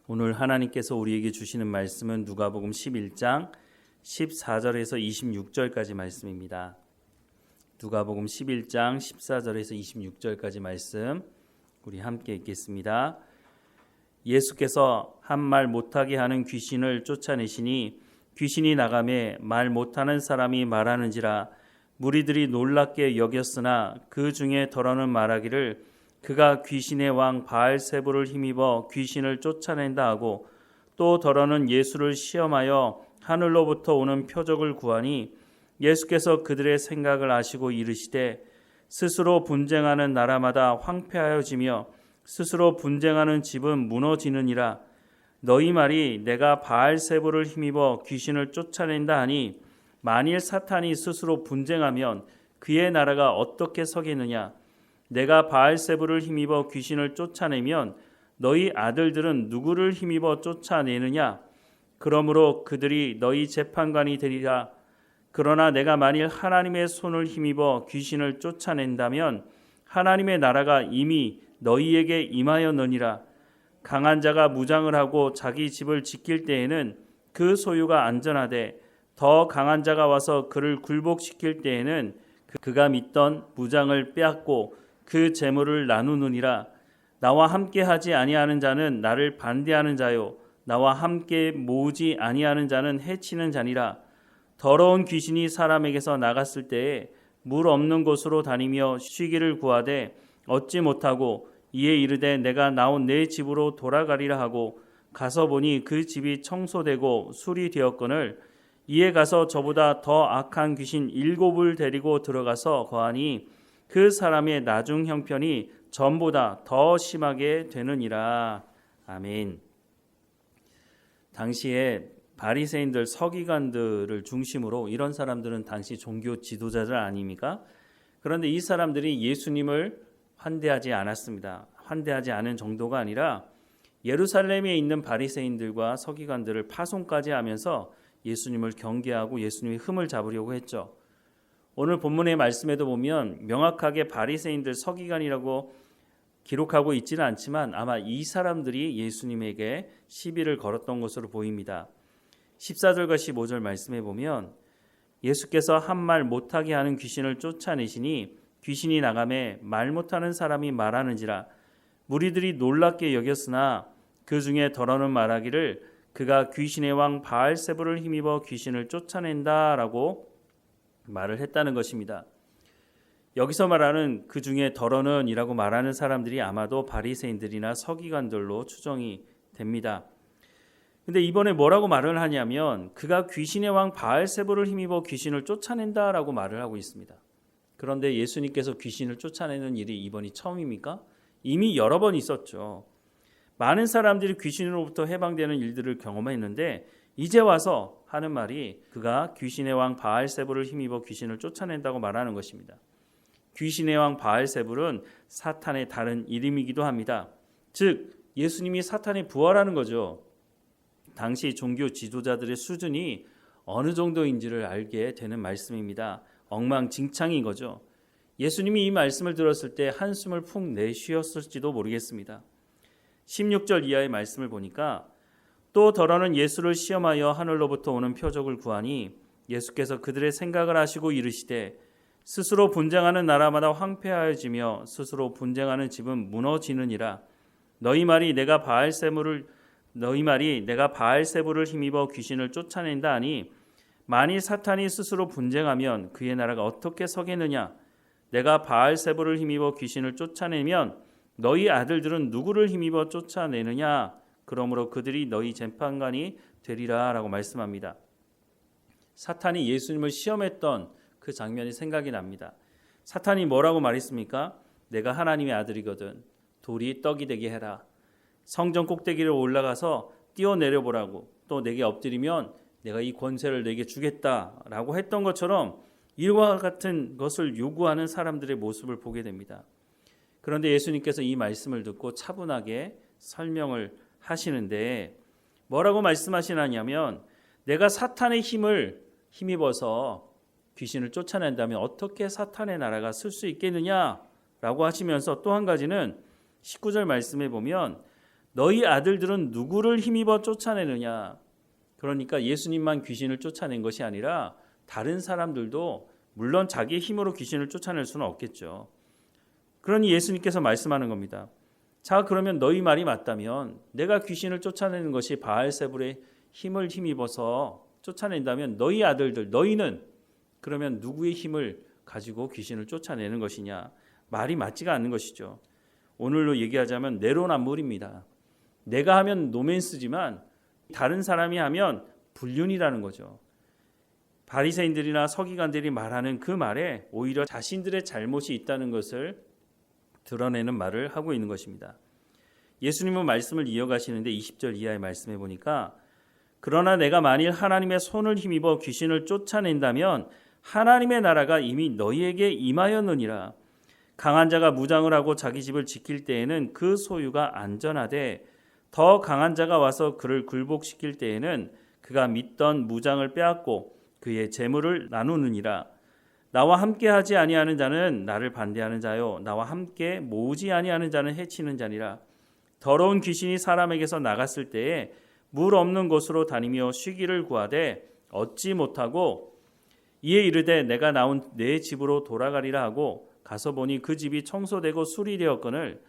오늘 하나님께서 우리에게 주시는 말씀은 누가복음 11장 14절에서 26절까지 말씀입니다. 누가복음 11장 14절에서 26절까지 말씀 우리 함께 읽겠습니다. 예수께서 한 말 못하게 하는 귀신을 쫓아내시니 귀신이 나가매 말 못하는 사람이 말하는지라 무리들이 놀랍게 여겼으나 그 중에 더러는 말하기를 그가 귀신의 왕 바알세불을 힘입어 귀신을 쫓아낸다 하고 또 더러는 예수를 시험하여 하늘로부터 오는 표적을 구하니 예수께서 그들의 생각을 아시고 이르시되 스스로 분쟁하는 나라마다 황폐하여지며 스스로 분쟁하는 집은 무너지느니라. 너희 말이 내가 바알세불을 힘입어 귀신을 쫓아낸다 하니 만일 사탄이 스스로 분쟁하면 그의 나라가 어떻게 서겠느냐. 내가 바알세불을 힘입어 귀신을 쫓아내면 너희 아들들은 누구를 힘입어 쫓아내느냐. 그러므로 그들이 너희 재판관이 되리라. 그러나 내가 만일 하나님의 손을 힘입어 귀신을 쫓아낸다면 하나님의 나라가 이미 너희에게 임하였느니라. 강한 자가 무장을 하고 자기 집을 지킬 때에는 그 소유가 안전하되 더 강한 자가 와서 그를 굴복시킬 때에는 그가 믿던 무장을 빼앗고 그 재물을 나누느니라. 나와 함께 하지 아니하는 자는 나를 반대하는 자요 나와 함께 모으지 아니하는 자는 해치는 자니라. 더러운 귀신이 사람에게서 나갔을 때에 물 없는 곳으로 다니며 쉬기를 구하되 얻지 못하고 이에 이르되 내가 나온 내 집으로 돌아가리라 하고 가서 보니 그 집이 청소되고 수리되었거늘 이에 가서 저보다 더 악한 귀신 7을 데리고 들어가서 거하니 그 사람의 나중 형편이 전보다 더 심하게 되느니라. 아멘. 당시에 바리새인들 서기관들을 중심으로 이런 사람들은 당시 종교 지도자들 아닙니까? 그런데 이 사람들이 예수님을 환대하지 않았습니다. 환대하지 않은 정도가 아니라 예루살렘에 있는 바리새인들과 서기관들을 파송까지 하면서 예수님을 경계하고 예수님의 흠을 잡으려고 했죠. 오늘 본문의 말씀에도 보면 명확하게 바리새인들 서기관이라고 기록하고 있지는 않지만 아마 이 사람들이 예수님에게 시비를 걸었던 것으로 보입니다. 14절과 15절 말씀에 보면 예수께서 한 말 못하게 하는 귀신을 쫓아내시니 귀신이 나가매 말 못하는 사람이 말하는지라. 무리들이 놀랍게 여겼으나 그 중에 더러는 말하기를 그가 귀신의 왕 바알세불을 힘입어 귀신을 쫓아낸다라고 말을 했다는 것입니다. 여기서 말하는 그 중에 더러는 이라고 말하는 사람들이 아마도 바리새인들이나 서기관들로 추정이 됩니다. 근데 이번에 뭐라고 말을 하냐면 그가 귀신의 왕 바알세불을 힘입어 귀신을 쫓아낸다라고 말을 하고 있습니다. 그런데 예수님께서 귀신을 쫓아내는 일이 이번이 처음입니까? 이미 여러 번 있었죠. 많은 사람들이 귀신으로부터 해방되는 일들을 경험했는데 이제 와서 하는 말이 그가 귀신의 왕 바알세불을 힘입어 귀신을 쫓아낸다고 말하는 것입니다. 귀신의 왕 바알세불은 사탄의 다른 이름이기도 합니다. 즉 예수님이 사탄의 부하라는 거죠. 당시 종교 지도자들의 수준이 어느 정도인지를 알게 되는 말씀입니다. 엉망진창인 거죠. 예수님이 이 말씀을 들었을 때 한숨을 푹 내쉬었을지도 모르겠습니다. 16절 이하의 말씀을 보니까 또 더러는 예수를 시험하여 하늘로부터 오는 표적을 구하니 예수께서 그들의 생각을 아시고 이르시되 스스로 분쟁하는 나라마다 황폐하여지며 스스로 분쟁하는 집은 무너지느니라. 너희 말이 내가 바알세불을 힘입어 귀신을 쫓아낸다 하니 만일 사탄이 스스로 분쟁하면 그의 나라가 어떻게 서겠느냐. 내가 바알세불을 힘입어 귀신을 쫓아내면 너희 아들들은 누구를 힘입어 쫓아내느냐. 그러므로 그들이 너희 재판관이 되리라 라고 말씀합니다. 사탄이 예수님을 시험했던 그 장면이 생각이 납니다. 사탄이 뭐라고 말했습니까? 내가 하나님의 아들이거든. 돌이 떡이 되게 해라. 성전 꼭대기를 올라가서 뛰어내려보라고. 또 내게 엎드리면 내가 이 권세를 내게 주겠다라고 했던 것처럼 이와 같은 것을 요구하는 사람들의 모습을 보게 됩니다. 그런데 예수님께서 이 말씀을 듣고 차분하게 설명을 하시는데 뭐라고 말씀하시냐면 내가 사탄의 힘을 힘입어서 귀신을 쫓아낸다면 어떻게 사탄의 나라가 쓸 수 있겠느냐라고 하시면서 또 한 가지는 19절 말씀에 보면 너희 아들들은 누구를 힘입어 쫓아내느냐? 그러니까 예수님만 귀신을 쫓아낸 것이 아니라 다른 사람들도 물론 자기의 힘으로 귀신을 쫓아낼 수는 없겠죠. 그러니 예수님께서 말씀하는 겁니다. 자, 그러면 너희 말이 맞다면 내가 귀신을 쫓아내는 것이 바알세불의 힘을 힘입어서 쫓아낸다면 너희 아들들, 너희는 그러면 누구의 힘을 가지고 귀신을 쫓아내는 것이냐? 말이 맞지가 않는 것이죠. 오늘로 얘기하자면 내로남불입니다. 내가 하면 노맨스지만 다른 사람이 하면 불륜이라는 거죠. 바리새인들이나 서기관들이 말하는 그 말에 오히려 자신들의 잘못이 있다는 것을 드러내는 말을 하고 있는 것입니다. 예수님은 말씀을 이어가시는데 20절 이하의 말씀해 보니까 그러나 내가 만일 하나님의 손을 힘입어 귀신을 쫓아낸다면 하나님의 나라가 이미 너희에게 임하였느니라. 강한 자가 무장을 하고 자기 집을 지킬 때에는 그 소유가 안전하되 더 강한 자가 와서 그를 굴복시킬 때에는 그가 믿던 무장을 빼앗고 그의 재물을 나누느니라. 나와 함께하지 아니하는 자는 나를 반대하는 자요 나와 함께 모으지 아니하는 자는 해치는 자니라. 더러운 귀신이 사람에게서 나갔을 때에 물 없는 곳으로 다니며 쉬기를 구하되 얻지 못하고 이에 이르되 내가 나온 내 집으로 돌아가리라 하고 가서 보니 그 집이 청소되고 수리되었거늘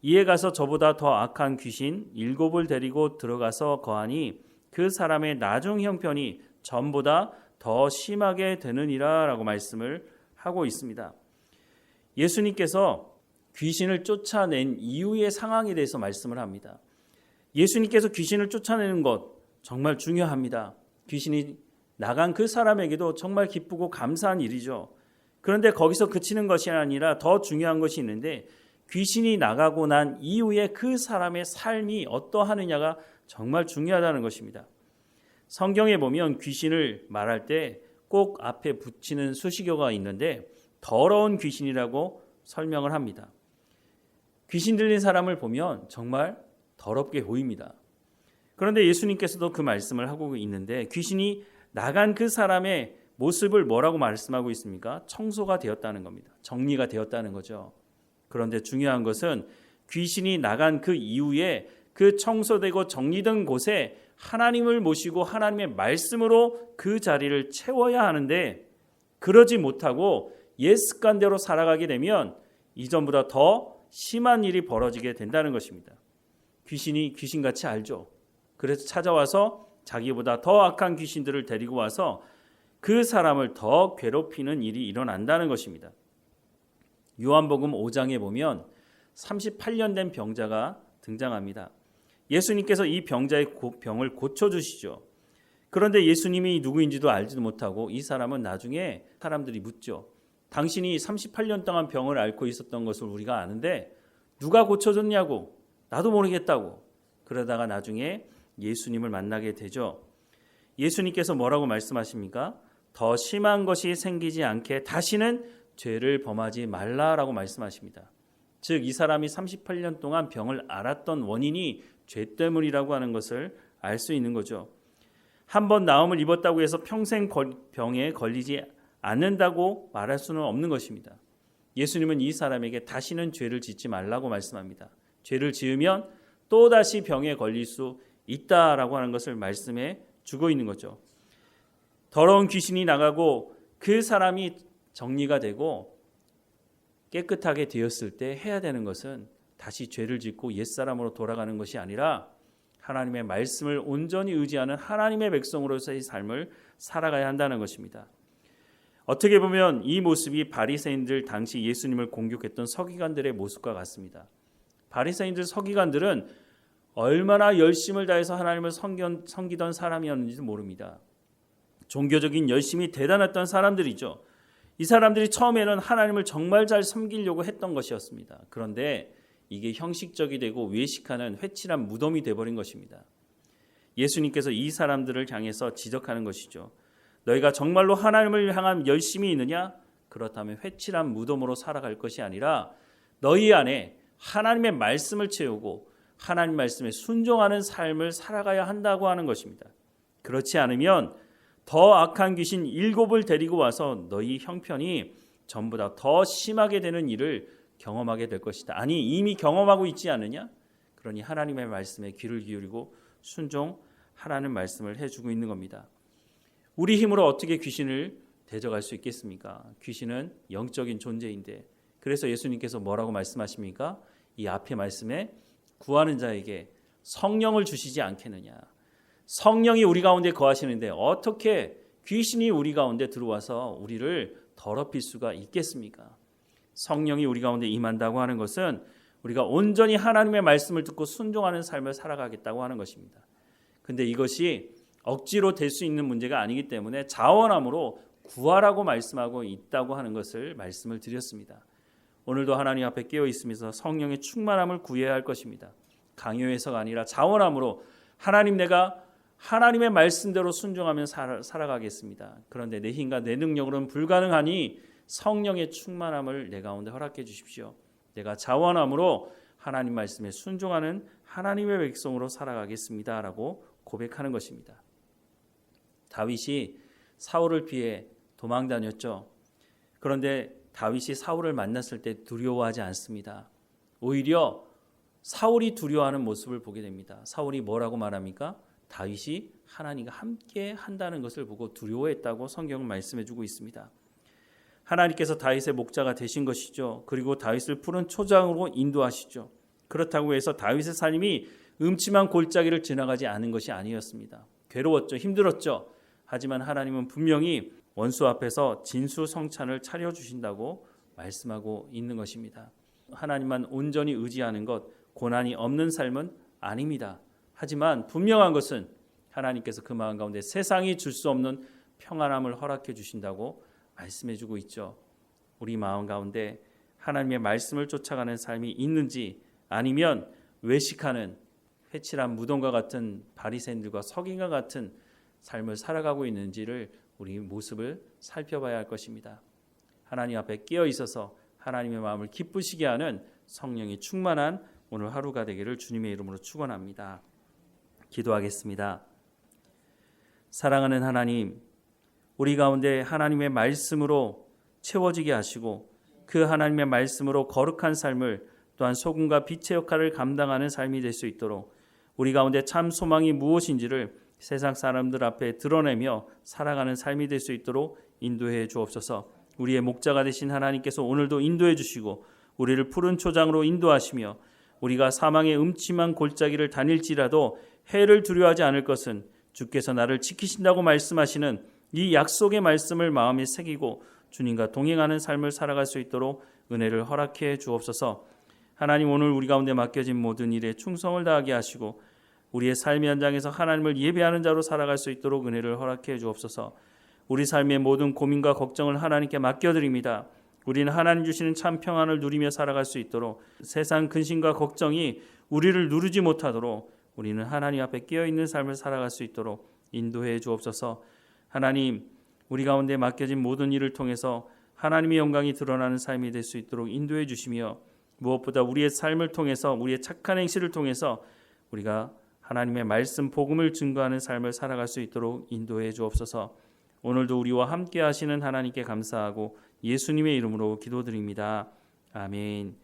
이에 가서 저보다 더 악한 귀신 7을 데리고 들어가서 거하니 그 사람의 나중 형편이 전보다 더 심하게 되느니라 라고 말씀을 하고 있습니다. 예수님께서 귀신을 쫓아낸 이후의 상황에 대해서 말씀을 합니다. 예수님께서 귀신을 쫓아내는 것 정말 중요합니다. 귀신이 나간 그 사람에게도 정말 기쁘고 감사한 일이죠. 그런데 거기서 그치는 것이 아니라 더 중요한 것이 있는데 귀신이 나가고 난 이후에 그 사람의 삶이 어떠하느냐가 정말 중요하다는 것입니다. 성경에 보면 귀신을 말할 때 꼭 앞에 붙이는 수식어가 있는데 더러운 귀신이라고 설명을 합니다. 귀신 들린 사람을 보면 정말 더럽게 보입니다. 그런데 예수님께서도 그 말씀을 하고 있는데 귀신이 나간 그 사람의 모습을 뭐라고 말씀하고 있습니까? 청소가 되었다는 겁니다. 정리가 되었다는 거죠. 그런데 중요한 것은 귀신이 나간 그 이후에 그 청소되고 정리된 곳에 하나님을 모시고 하나님의 말씀으로 그 자리를 채워야 하는데 그러지 못하고 옛 습관대로 살아가게 되면 이전보다 더 심한 일이 벌어지게 된다는 것입니다. 귀신이 귀신같이 알죠. 그래서 찾아와서 자기보다 더 악한 귀신들을 데리고 와서 그 사람을 더 괴롭히는 일이 일어난다는 것입니다. 요한복음 5장에 보면 38년 된 병자가 등장합니다. 예수님께서 이 병자의 병을 고쳐주시죠. 그런데 예수님이 누구인지도 알지도 못하고 이 사람은 나중에 사람들이 묻죠. 당신이 38년 동안 병을 앓고 있었던 것을 우리가 아는데 누가 고쳐줬냐고. 나도 모르겠다고. 그러다가 나중에 예수님을 만나게 되죠. 예수님께서 뭐라고 말씀하십니까? 더 심한 것이 생기지 않게 다시는 죄를 범하지 말라라고 말씀하십니다. 즉 이 사람이 38년 동안 병을 앓았던 원인이 죄 때문이라고 하는 것을 알 수 있는 거죠. 한번 나음을 입었다고 해서 평생 병에 걸리지 않는다고 말할 수는 없는 것입니다. 예수님은 이 사람에게 다시는 죄를 짓지 말라고 말씀합니다. 죄를 지으면 또다시 병에 걸릴 수 있다라고 하는 것을 말씀해 주고 있는 거죠. 더러운 귀신이 나가고 그 사람이 정리가 되고 깨끗하게 되었을 때 해야 되는 것은 다시 죄를 짓고 옛사람으로 돌아가는 것이 아니라 하나님의 말씀을 온전히 의지하는 하나님의 백성으로서의 삶을 살아가야 한다는 것입니다. 어떻게 보면 이 모습이 바리새인들 당시 예수님을 공격했던 서기관들의 모습과 같습니다. 바리새인들 서기관들은 얼마나 열심을 다해서 하나님을 섬기던 사람이었는지도 모릅니다. 종교적인 열심이 대단했던 사람들이죠. 이 사람들이 처음에는 하나님을 정말 잘 섬기려고 했던 것이었습니다. 그런데 이게 형식적이 되고 외식하는 회칠한 무덤이 되어버린 것입니다. 예수님께서 이 사람들을 향해서 지적하는 것이죠. 너희가 정말로 하나님을 향한 열심이 있느냐? 그렇다면 회칠한 무덤으로 살아갈 것이 아니라 너희 안에 하나님의 말씀을 채우고 하나님 말씀에 순종하는 삶을 살아가야 한다고 하는 것입니다. 그렇지 않으면 더 악한 귀신 7을 데리고 와서 너희 형편이 전보다 더 심하게 되는 일을 경험하게 될 것이다. 아니 이미 경험하고 있지 않느냐? 그러니 하나님의 말씀에 귀를 기울이고 순종하라는 말씀을 해주고 있는 겁니다. 우리 힘으로 어떻게 귀신을 대적할 수 있겠습니까? 귀신은 영적인 존재인데, 그래서 예수님께서 뭐라고 말씀하십니까? 이 앞에 말씀에 구하는 자에게 성령을 주시지 않겠느냐. 성령이 우리 가운데 거하시는데 어떻게 귀신이 우리 가운데 들어와서 우리를 더럽힐 수가 있겠습니까? 성령이 우리 가운데 임한다고 하는 것은 우리가 온전히 하나님의 말씀을 듣고 순종하는 삶을 살아가겠다고 하는 것입니다. 근데 이것이 억지로 될 수 있는 문제가 아니기 때문에 자원함으로 구하라고 말씀하고 있다고 하는 것을 말씀을 드렸습니다. 오늘도 하나님 앞에 깨어 있으면서 성령의 충만함을 구해야 할 것입니다. 강요해서가 아니라 자원함으로 하나님, 내가 하나님의 말씀대로 순종하면 살아가겠습니다. 그런데 내 힘과 내 능력으로는 불가능하니 성령의 충만함을 내 가운데 허락해 주십시오. 내가 자원함으로 하나님 말씀에 순종하는 하나님의 백성으로 살아가겠습니다 라고 고백하는 것입니다. 다윗이 사울을 피해 도망 다녔죠. 그런데 다윗이 사울을 만났을 때 두려워하지 않습니다. 오히려 사울이 두려워하는 모습을 보게 됩니다. 사울이 뭐라고 말합니까? 다윗이 하나님과 함께 한다는 것을 보고 두려워했다고 성경은 말씀해 주고 있습니다. 하나님께서 다윗의 목자가 되신 것이죠. 그리고 다윗을 푸른 초장으로 인도하시죠. 그렇다고 해서 다윗의 삶이 음침한 골짜기를 지나가지 않은 것이 아니었습니다. 괴로웠죠. 힘들었죠. 하지만 하나님은 분명히 원수 앞에서 진수성찬을 차려주신다고 말씀하고 있는 것입니다. 하나님만 온전히 의지하는 것, 고난이 없는 삶은 아닙니다. 하지만 분명한 것은 하나님께서 그 마음 가운데 세상이 줄 수 없는 평안함을 허락해 주신다고 말씀해 주고 있죠. 우리 마음 가운데 하나님의 말씀을 쫓아가는 삶이 있는지, 아니면 외식하는 회칠한 무덤과 같은 바리새인들과 서기관과 같은 삶을 살아가고 있는지를 우리 모습을 살펴봐야 할 것입니다. 하나님 앞에 깨어 있어서 하나님의 마음을 기쁘시게 하는 성령이 충만한 오늘 하루가 되기를 주님의 이름으로 축원합니다. 기도하겠습니다. 사랑하는 하나님, 우리 가운데 하나님의 말씀으로 채워지게 하시고 그 하나님의 말씀으로 거룩한 삶을, 또한 소금과 빛의 역할을 감당하는 삶이 될 수 있도록 우리 가운데 참 소망이 무엇인지를 세상 사람들 앞에 드러내며 살아가는 삶이 될 수 있도록 인도해 주옵소서. 우리의 목자가 되신 하나님께서 오늘도 인도해 주시고 우리를 푸른 초장으로 인도하시며 우리가 사망의 음침한 골짜기를 다닐지라도 해를 두려워하지 않을 것은 주께서 나를 지키신다고 말씀하시는 이 약속의 말씀을 마음에 새기고 주님과 동행하는 삶을 살아갈 수 있도록 은혜를 허락해 주옵소서. 하나님, 오늘 우리 가운데 맡겨진 모든 일에 충성을 다하게 하시고 우리의 삶의 현장에서 하나님을 예배하는 자로 살아갈 수 있도록 은혜를 허락해 주옵소서. 우리 삶의 모든 고민과 걱정을 하나님께 맡겨드립니다. 우리는 하나님 주시는 참 평안을 누리며 살아갈 수 있도록, 세상 근심과 걱정이 우리를 누르지 못하도록 우리는 하나님 앞에 깨어있는 삶을 살아갈 수 있도록 인도해 주옵소서. 하나님, 우리 가운데 맡겨진 모든 일을 통해서 하나님의 영광이 드러나는 삶이 될 수 있도록 인도해 주시며, 무엇보다 우리의 삶을 통해서, 우리의 착한 행실을 통해서 우리가 하나님의 말씀 복음을 증거하는 삶을 살아갈 수 있도록 인도해 주옵소서. 오늘도 우리와 함께 하시는 하나님께 감사하고 예수님의 이름으로 기도드립니다. 아멘.